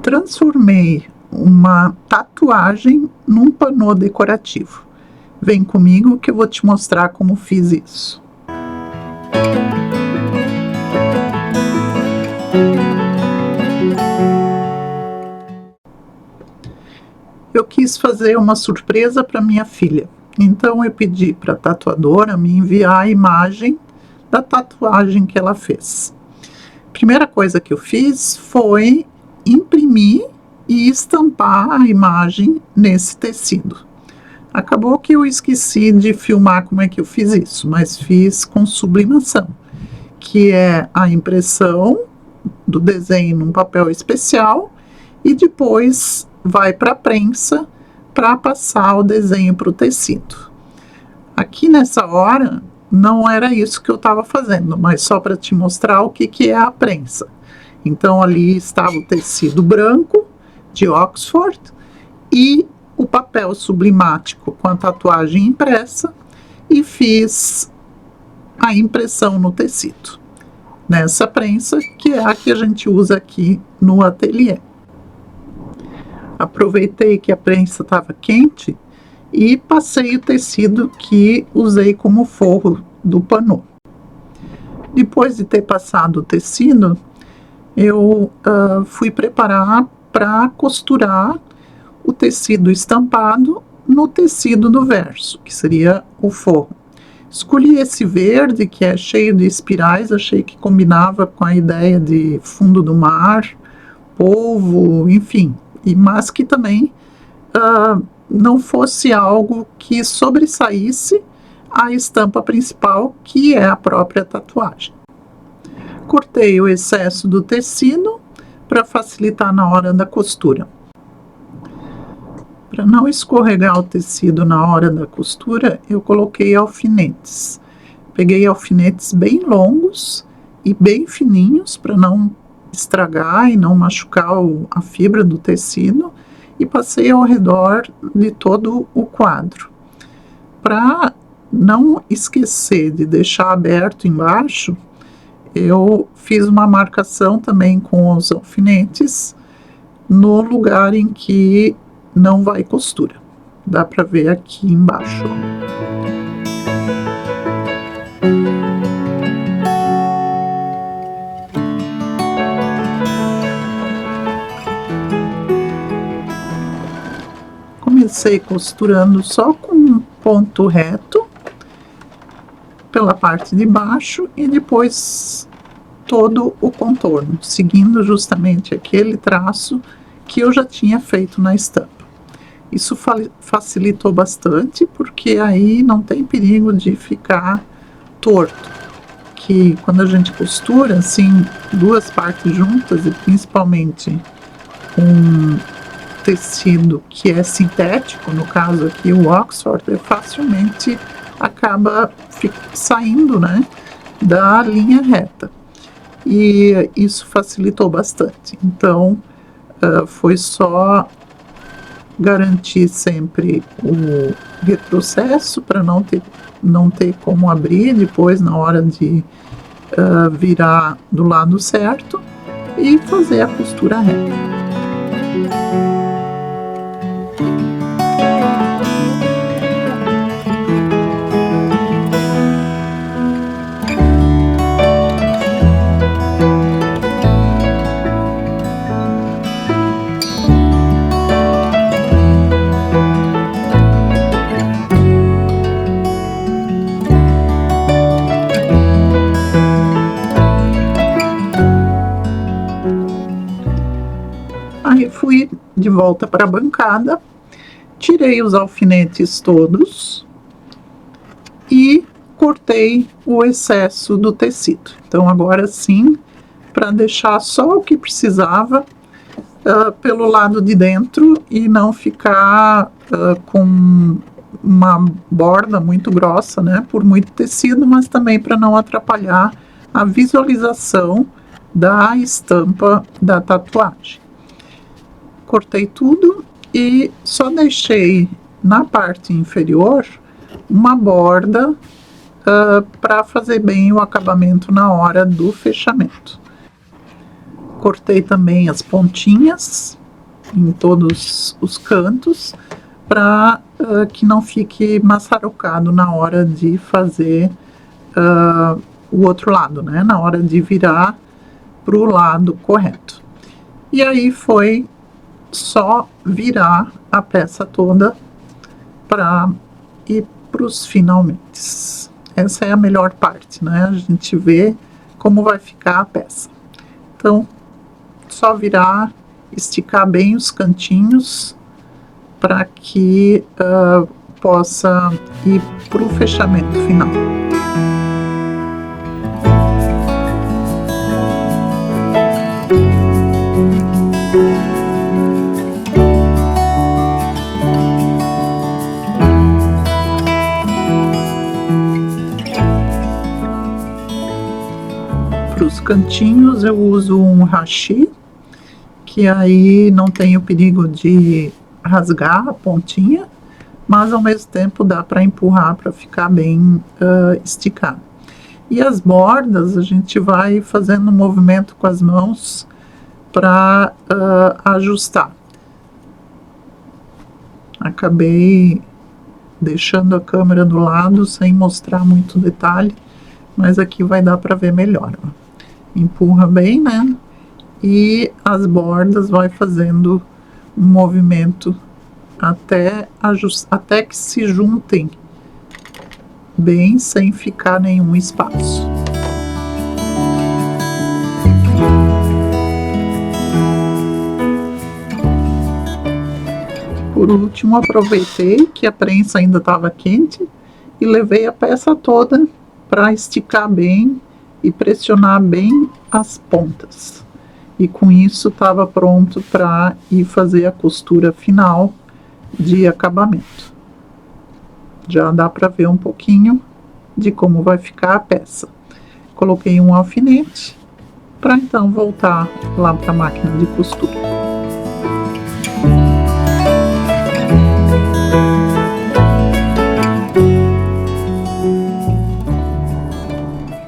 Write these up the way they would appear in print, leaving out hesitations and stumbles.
Transformei uma tatuagem num panô decorativo. Vem comigo que eu vou te mostrar como fiz isso. Eu quis fazer uma surpresa para minha filha, então eu pedi para a tatuadora me enviar a imagem da tatuagem que ela fez. Primeira coisa que eu fiz foi imprimir e estampar a imagem nesse tecido. Acabou que eu esqueci de filmar como é que eu fiz isso, mas fiz com sublimação, que é a impressão do desenho num papel especial e depois vai para a prensa para passar o desenho para o tecido. Aqui nessa hora não era isso que eu estava fazendo, mas só para te mostrar o que é a prensa. Então ali estava o tecido branco de Oxford e o papel sublimático com a tatuagem impressa e fiz a impressão no tecido, nessa prensa que é a que a gente usa aqui no ateliê. Aproveitei que a prensa estava quente e passei o tecido que usei como forro do panô. Depois de ter passado o tecido, eu fui preparar para costurar o tecido estampado no tecido do verso, que seria o forro. Escolhi esse verde, que é cheio de espirais, achei que combinava com a ideia de fundo do mar, polvo, enfim, mas que também não fosse algo que sobressaísse a estampa principal, que é a própria tatuagem. Cortei o excesso do tecido para facilitar na hora da costura. Para não escorregar o tecido na hora da costura, eu coloquei alfinetes. Peguei alfinetes bem longos e bem fininhos para não estragar e não machucar a fibra do tecido e passei ao redor de todo o quadro. Para não esquecer de deixar aberto embaixo, eu fiz uma marcação também com os alfinetes no lugar em que não vai costura. Dá para ver aqui embaixo. Comecei costurando só com um ponto reto pela parte de baixo e depois todo o contorno, seguindo justamente aquele traço que eu já tinha feito na estampa. Isso facilitou bastante, porque aí não tem perigo de ficar torto, que quando a gente costura assim duas partes juntas e principalmente um tecido que é sintético, no caso aqui o Oxford, facilmente acaba saindo, né, da linha reta, e isso facilitou bastante. Então foi só garantir sempre o retrocesso para não ter como abrir depois na hora de virar do lado certo e fazer a costura reta. Aí fui de volta para a bancada, tirei os alfinetes todos e cortei o excesso do tecido. Então agora sim, para deixar só o que precisava pelo lado de dentro e não ficar com uma borda muito grossa, né, por muito tecido, mas também para não atrapalhar a visualização da estampa da tatuagem. Cortei tudo e só deixei na parte inferior uma borda para fazer bem o acabamento na hora do fechamento. cortei também as pontinhas em todos os cantos para que não fique maçarocado na hora de fazer o outro lado, né? Na hora de virar para o lado correto. E aí foi só virar a peça toda para ir para os finalmente. Essa é a melhor parte, né? A gente vê como vai ficar a peça. Então, só virar, esticar bem os cantinhos para que possa ir para o fechamento final. Para os cantinhos eu uso um hashi, que aí não tem o perigo de rasgar a pontinha, mas ao mesmo tempo dá para empurrar para ficar bem esticado. E as bordas a gente vai fazendo um movimento com as mãos para ajustar. Acabei deixando a câmera do lado sem mostrar muito detalhe, mas aqui vai dar para ver melhor. Empurra bem, né? E as bordas vai fazendo um movimento até que se juntem bem, sem ficar nenhum espaço. Por último, aproveitei que a prensa ainda estava quente e levei a peça toda para esticar bem e pressionar bem as pontas. E com isso estava pronto para ir fazer a costura final de acabamento. Já dá para ver um pouquinho de como vai ficar a peça. Coloquei um alfinete para então voltar lá para a máquina de costura.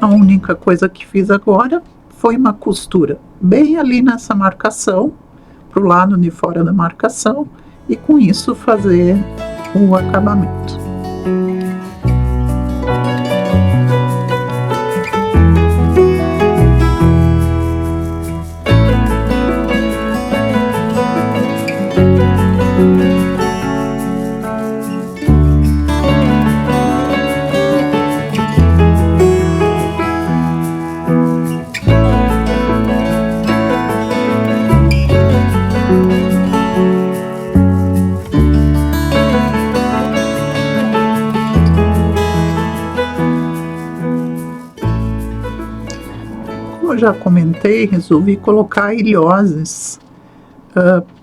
A única coisa que fiz agora foi uma costura bem ali nessa marcação, para o lado de fora da marcação, e com isso fazer o acabamento. Como eu já comentei, resolvi colocar ilhoses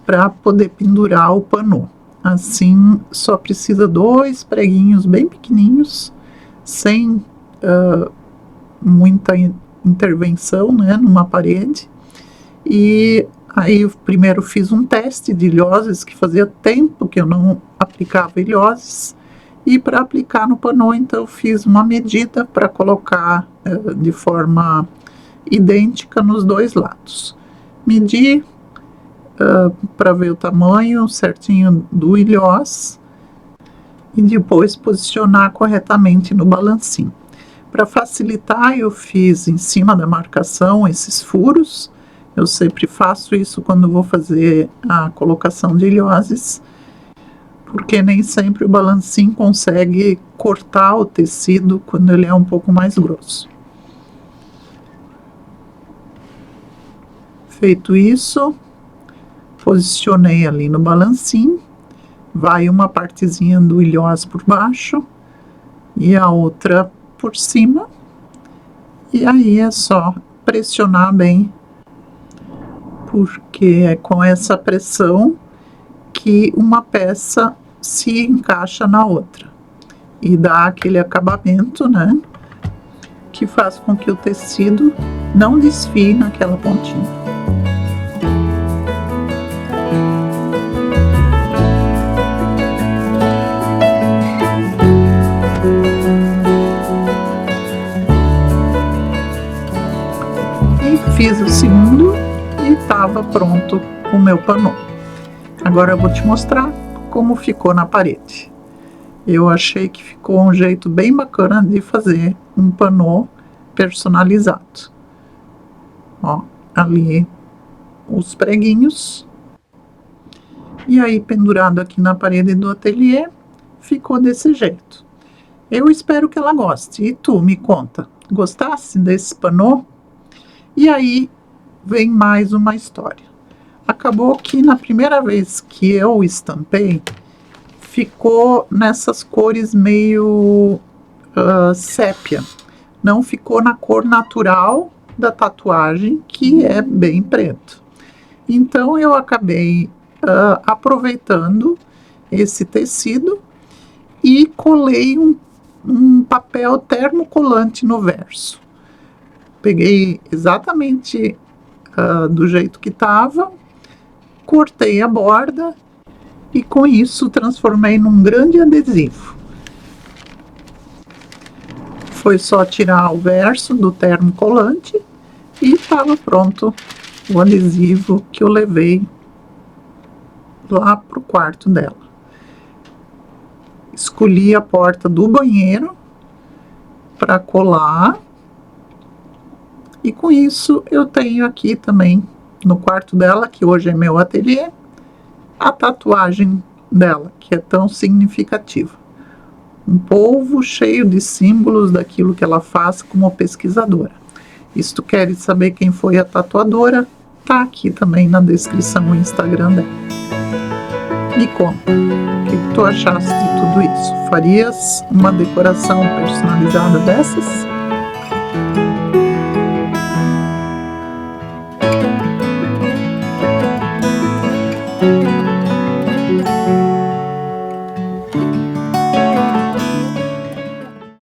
para poder pendurar o panô. Assim, só precisa 2 preguinhos bem pequenininhos, sem muita intervenção, né, numa parede. E aí eu primeiro fiz um teste de ilhoses, que fazia tempo que eu não aplicava ilhoses. E para aplicar no panô, então, eu fiz uma medida para colocar de forma idêntica nos 2 lados. Medi para ver o tamanho certinho do ilhós e depois posicionar corretamente no balancinho. Para facilitar, eu fiz em cima da marcação esses furos. Eu sempre faço isso quando vou fazer a colocação de ilhoses, porque nem sempre o balancinho consegue cortar o tecido quando ele é um pouco mais grosso. Feito isso, posicionei ali no balancinho, vai uma partezinha do ilhós por baixo e a outra por cima, e aí é só pressionar bem, porque é com essa pressão que uma peça se encaixa na outra e dá aquele acabamento, né, que faz com que o tecido não desfie naquela pontinha. Fiz o segundo pronto o meu panô. Agora eu vou te mostrar como ficou na parede. Eu achei que ficou um jeito bem bacana de fazer um panô personalizado. Ó, ali os preguinhos. E aí, pendurado aqui na parede do ateliê, ficou desse jeito. Eu espero que ela goste. E tu, me conta, gostasse desse panô? E aí, vem mais uma história. Acabou que na primeira vez que eu estampei, ficou nessas cores meio sépia. Não ficou na cor natural da tatuagem, que é bem preto. Então eu acabei aproveitando esse tecido e colei um papel termocolante no verso. Peguei exatamente do jeito que estava, cortei a borda e com isso transformei num grande adesivo. Foi só tirar o verso do termocolante e estava pronto o adesivo que eu levei lá para o quarto dela. Escolhi a porta do banheiro para colar e com isso eu tenho aqui também no quarto dela, que hoje é meu ateliê, a tatuagem dela, que é tão significativa. Um polvo cheio de símbolos daquilo que ela faz como pesquisadora. E se tu queres saber quem foi a tatuadora, tá aqui também na descrição o Instagram dela. Me conta, o que tu achaste de tudo isso? Farias uma decoração personalizada dessas?